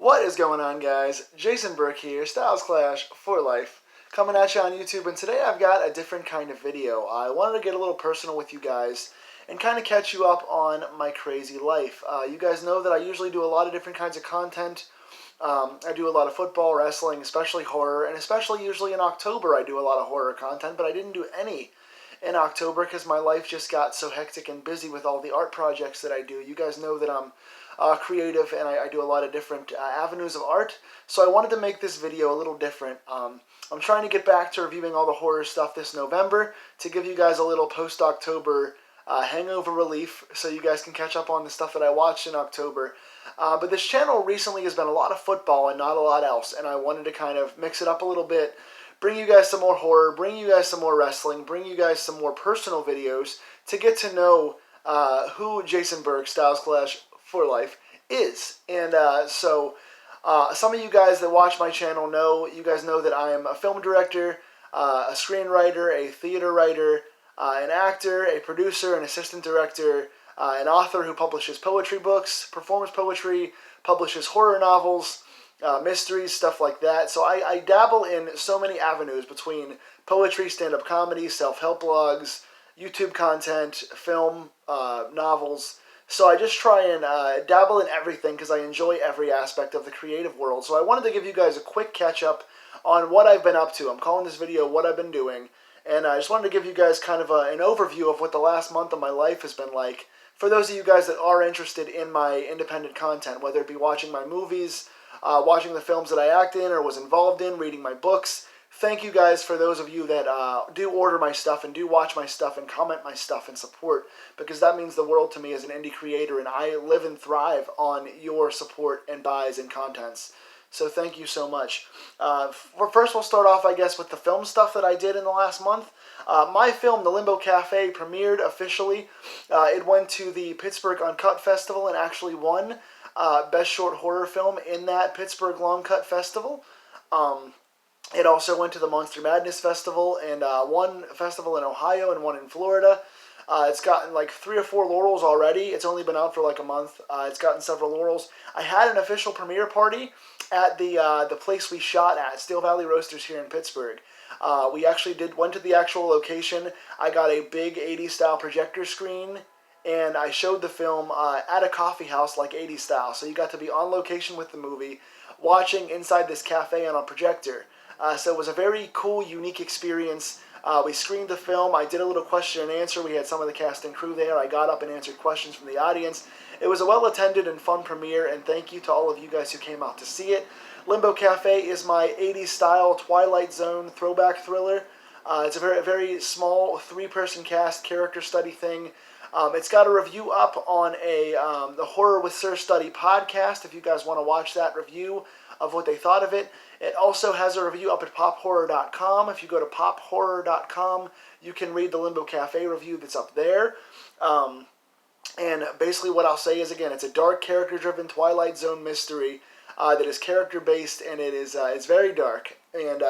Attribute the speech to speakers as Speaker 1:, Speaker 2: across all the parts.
Speaker 1: What is going on, guys? Jason Burke here, Styles Clash for Life, coming at you on YouTube, and today I've got a different kind of video. I wanted to get a little personal with you guys and kind of catch you up on my crazy life. You guys know that I usually do a lot of different kinds of content. I do a lot of football, wrestling, especially horror, and especially usually in October I do a lot of horror content, but I didn't do any in October because my life just got so hectic and busy with all the art projects that I do. You guys know that I'm creative and I do a lot of different avenues of art, so I wanted to make this video a little different. I'm trying to get back to reviewing all the horror stuff this November to give you guys a little post-October hangover relief so you guys can catch up on the stuff that I watched in October. But this channel recently has been a lot of football and not a lot else, and I wanted to kind of mix it up a little bit, bring you guys some more horror, bring you guys some more wrestling, bring you guys some more personal videos to get to know who Jason Burke, Styles Clash for Life, is. And so some of you guys that watch my channel know, you guys know that I am a film director, a screenwriter, a theater writer, an actor, a producer, an assistant director, an author who publishes poetry books, performs poetry, publishes horror novels, mysteries, stuff like that. So I dabble in so many avenues between poetry, stand-up comedy, self-help blogs, YouTube content, film, novels. So I just try and dabble in everything because I enjoy every aspect of the creative world. So I wanted to give you guys a quick catch-up on what I've been up to. I'm calling this video What I've Been Doing. And I just wanted to give you guys kind of an overview of what the last month of my life has been like. For those of you guys that are interested in my independent content, whether it be watching my movies, watching the films that I act in or was involved in, reading my books. Thank you guys for those of you that do order my stuff and do watch my stuff and comment my stuff and support, because that means the world to me as an indie creator, and I live and thrive on your support and buys and contents. So thank you so much. First, we'll start off, I guess, with the film stuff that I did in the last month. My film, The Limbo Cafe, premiered officially. It went to the Pittsburgh Uncut Festival and actually won Best Short Horror Film in that Pittsburgh Long Cut Festival. It also went to the Monster Madness Festival and one festival in Ohio and one in Florida. It's gotten like 3 or 4 laurels already. It's only been out for like a month. It's gotten several laurels. I had an official premiere party at the place we shot at, Steel Valley Roasters here in Pittsburgh. We actually went to the actual location. I got a big 80s style projector screen, and I showed the film at a coffee house like 80s style. So you got to be on location with the movie, watching inside this cafe on a projector. So it was a very cool, unique experience. We screened the film. I did a little question and answer. We had some of the cast and crew there. I got up and answered questions from the audience. It was a well-attended and fun premiere, and thank you to all of you guys who came out to see it. Limbo Cafe is my 80s style Twilight Zone throwback thriller. It's a very small 3-person cast character study thing. It's got a review up on the Horror with Sir Study podcast if you guys want to watch that review of what they thought of it. It also has a review up at PopHorror.com. If you go to PopHorror.com, you can read the Limbo Cafe review that's up there. And basically what I'll say is, again, it's a dark, character-driven Twilight Zone mystery that is character-based, and it's very dark. And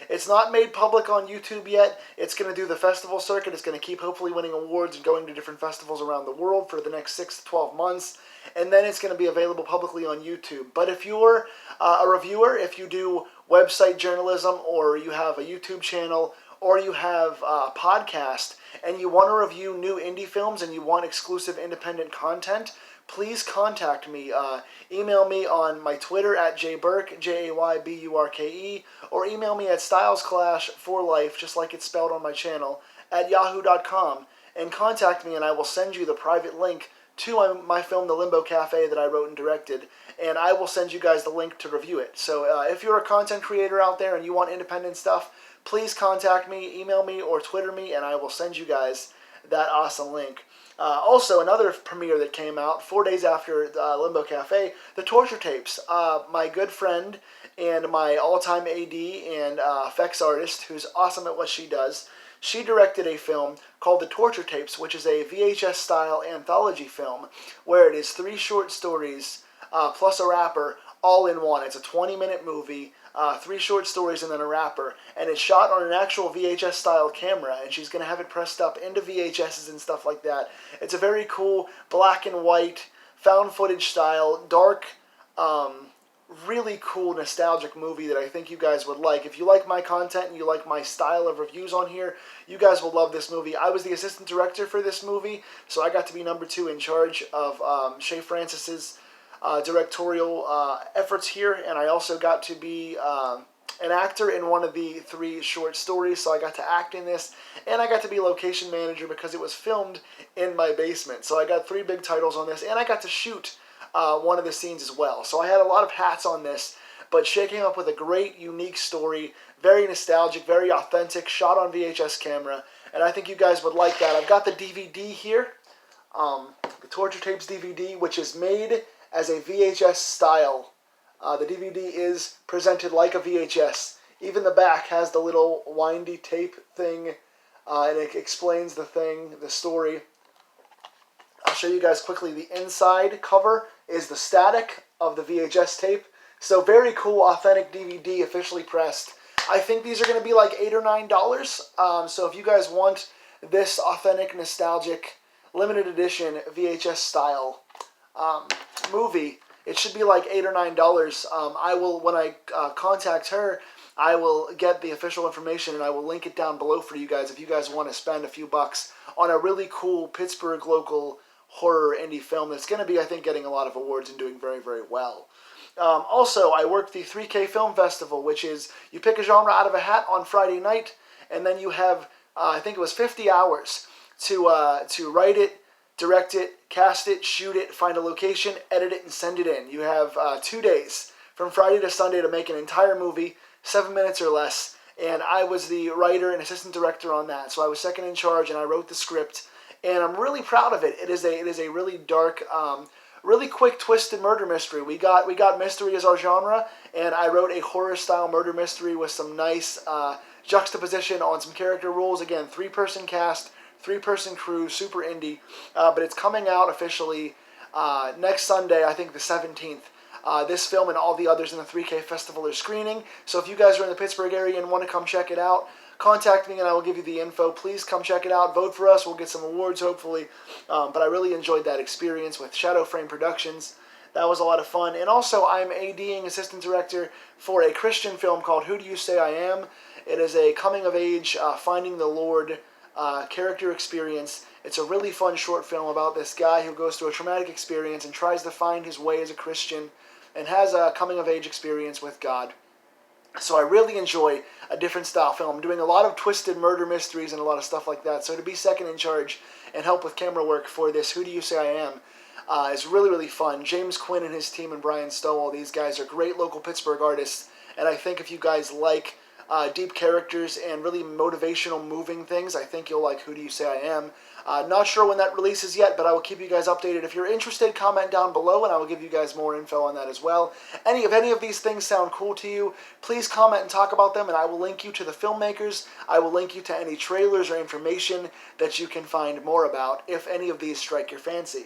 Speaker 1: it's not made public on YouTube yet. It's going to do the festival circuit. It's going to keep hopefully winning awards and going to different festivals around the world for the next 6 to 12 months. And then it's going to be available publicly on YouTube. But if you're a reviewer, if you do website journalism, or you have a YouTube channel, or you have a podcast, and you want to review new indie films and you want exclusive independent content, please contact me. Email me on my Twitter at jburke, Jayburke, or email me at stylesclash4life, just like it's spelled on my channel, at yahoo.com, and contact me, and I will send you the private link to my film, The Limbo Cafe, that I wrote and directed, and I will send you guys the link to review it. So if you're a content creator out there and you want independent stuff, please contact me, email me, or Twitter me, and I will send you guys that awesome link. Also, another premiere that came out 4 days after Limbo Cafe, The Torture Tapes. My good friend and my all-time AD and effects artist, who's awesome at what she does, she directed a film called The Torture Tapes, which is a VHS-style anthology film where it is 3 short stories plus a rapper all in one. It's a 20-minute movie, 3 short stories and then a rapper, and it's shot on an actual VHS-style camera, and she's going to have it pressed up into VHSs and stuff like that. It's a very cool black and white, found footage style, dark, really cool nostalgic movie that I think you guys would like. If you like my content and you like my style of reviews on here, you guys will love this movie. I was the assistant director for this movie, so I got to be number 2 in charge of Shay Francis's directorial efforts here, and I also got to be an actor in one of the 3 short stories, so I got to act in this, and I got to be location manager because it was filmed in my basement. So I got 3 big titles on this, and I got to shoot one of the scenes as well. So I had a lot of hats on this, but Shay came up with a great, unique story, very nostalgic, very authentic, shot on VHS camera, and I think you guys would like that. I've got the DVD here, the Torture Tapes DVD, which is made as a VHS style. The DVD is presented like a VHS. Even the back has the little windy tape thing, and it explains the story. I'll show you guys quickly. The inside cover is the static of the VHS tape. So very cool, authentic DVD, officially pressed. I think these are going to be like $8 or $9. So if you guys want this authentic, nostalgic, limited edition VHS style movie, it should be like $8 or $9. I will, when I contact her, I will get the official information and I will link it down below for you guys if you guys want to spend a few bucks on a really cool Pittsburgh local horror indie film that's going to be, I think, getting a lot of awards and doing very, very well. Also, I worked the ThreeK Film Festival, which is you pick a genre out of a hat on Friday night, and then you have, I think it was 50 hours to write it, direct it, cast it, shoot it, find a location, edit it, and send it in. You have 2 days from Friday to Sunday to make an entire movie, 7 minutes or less, and I was the writer and assistant director on that. So I was second in charge, and I wrote the script, and I'm really proud of it. It is a really dark, really quick, twisted murder mystery. We got mystery as our genre, and I wrote a horror-style murder mystery with some nice juxtaposition on some character roles. Again, 3-person cast, 3-person crew, super indie, but it's coming out officially next Sunday, I think the 17th. This film and all the others in the ThreeK Festival are screening, so if you guys are in the Pittsburgh area and want to come check it out, contact me and I will give you the info. Please come check it out. Vote for us. We'll get some awards, hopefully. But I really enjoyed that experience with Shadow Frame Productions. That was a lot of fun. And also, I'm ADing assistant director for a Christian film called Who Do You Say I Am? It is a coming-of-age, finding the Lord character experience. It's a really fun short film about this guy who goes through a traumatic experience and tries to find his way as a Christian and has a coming-of-age experience with God. So I really enjoy a different style film. I'm doing a lot of twisted murder mysteries and a lot of stuff like that. So to be second in charge and help with camera work for this Who Do You Say I Am is really, really fun. James Quinn and his team and Brian Stowell, these guys are great local Pittsburgh artists. And I think if you guys like deep characters and really motivational, moving things, I think you'll like Who Do You Say I Am. Not sure when that releases yet, but I will keep you guys updated. If you're interested, comment down below, and I will give you guys more info on that as well. If any of these things sound cool to you, please comment and talk about them, and I will link you to the filmmakers. I will link you to any trailers or information that you can find more about if any of these strike your fancy.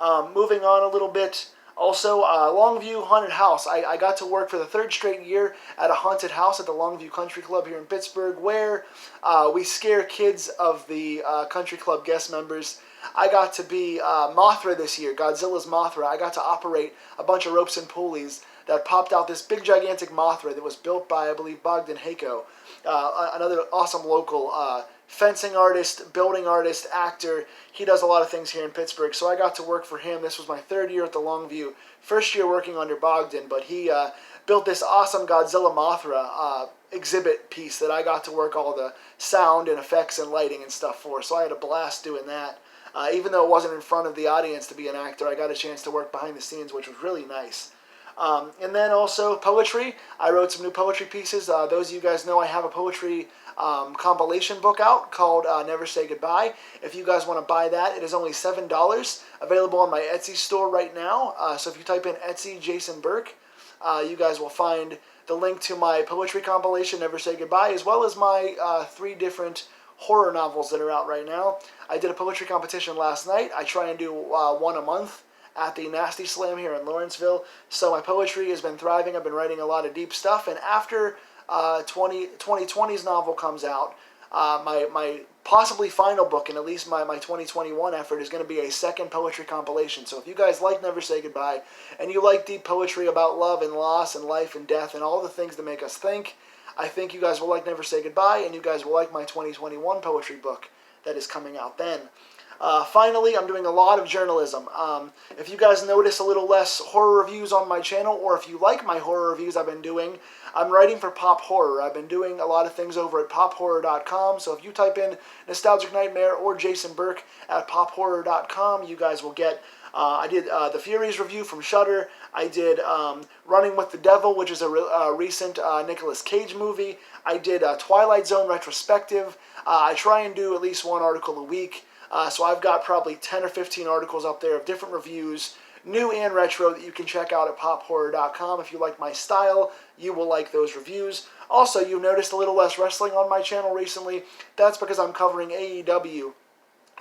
Speaker 1: Moving on a little bit. Also, Longview Haunted House. I got to work for the 3rd straight year at a haunted house at the Longview Country Club here in Pittsburgh, where we scare kids of the country club guest members. I got to be Mothra this year, Godzilla's Mothra. I got to operate a bunch of ropes and pulleys that popped out this big, gigantic Mothra that was built by, I believe, Bogdan Hayko, another awesome local fencing artist, building artist, actor. He does a lot of things here in Pittsburgh, so I got to work for him. This was my 3rd year at the Longview. 1st year working under Bogdan, but he built this awesome Godzilla Mothra exhibit piece that I got to work all the sound and effects and lighting and stuff for, so I had a blast doing that. Even though it wasn't in front of the audience to be an actor, I got a chance to work behind the scenes, which was really nice. And then also poetry. I wrote some new poetry pieces. Those of you guys know I have a poetry compilation book out called Never Say Goodbye. If you guys want to buy that, it is only $7. Available on my Etsy store right now. So if you type in Etsy Jason Burke, you guys will find the link to my poetry compilation, Never Say Goodbye, as well as my 3 different horror novels that are out right now. I did a poetry competition last night. I try and do one a month at the Nasty Slam here in Lawrenceville. So my poetry has been thriving. I've been writing a lot of deep stuff. And after 2020's novel comes out, my possibly final book, and at least my 2021 effort, is going to be a second poetry compilation. So if you guys like Never Say Goodbye, and you like deep poetry about love and loss and life and death and all the things that make us think, I think you guys will like Never Say Goodbye, and you guys will like my 2021 poetry book that is coming out then. Finally, I'm doing a lot of journalism. If you guys notice a little less horror reviews on my channel, or if you like my horror reviews I've been doing, I'm writing for Pop Horror. I've been doing a lot of things over at PopHorrorcom, so if you type in Nostalgic Nightmare or Jason Burke at PopHorror.com, you guys will get... I did The Furies review from Shudder. I did Running with the Devil, which is a recent Nicolas Cage movie. I did Twilight Zone retrospective. I try and do at least one article a week. So I've got probably 10 or 15 articles up there of different reviews, new and retro, that you can check out at PopHorror.com. If you like my style, you will like those reviews. Also, you've noticed a little less wrestling on my channel recently. That's because I'm covering AEW,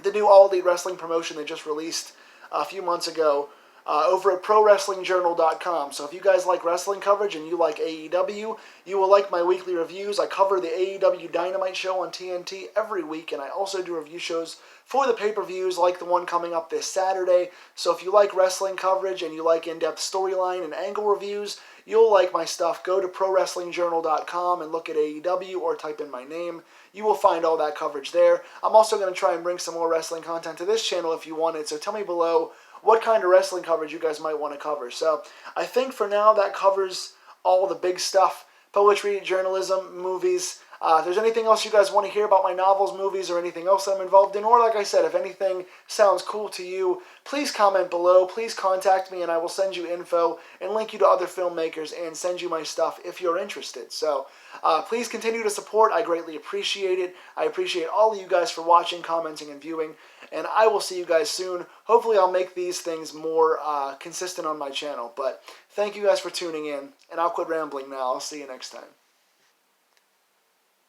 Speaker 1: the new All Elite Wrestling promotion they just released a few months ago, over at ProWrestlingJournal.com. So if you guys like wrestling coverage and you like AEW, you will like my weekly reviews. I cover the AEW Dynamite show on TNT every week, and I also do review shows for the pay-per-views like the one coming up this Saturday. So if you like wrestling coverage and you like in-depth storyline and angle reviews, you'll like my stuff. Go to ProWrestlingJournal.com and look at AEW, or type in my name. You will find all that coverage there. I'm also going to try and bring some more wrestling content to this channel if you want it, so tell me below what kind of wrestling coverage you guys might want to cover. So I think for now that covers all the big stuff: poetry, journalism, movies. If there's anything else you guys want to hear about my novels, movies, or anything else I'm involved in, or like I said, if anything sounds cool to you, please comment below. Please contact me, and I will send you info and link you to other filmmakers and send you my stuff if you're interested. So please continue to support. I greatly appreciate it. I appreciate all of you guys for watching, commenting, and viewing, and I will see you guys soon. Hopefully I'll make these things more consistent on my channel, but thank you guys for tuning in, and I'll quit rambling now. I'll see you next time.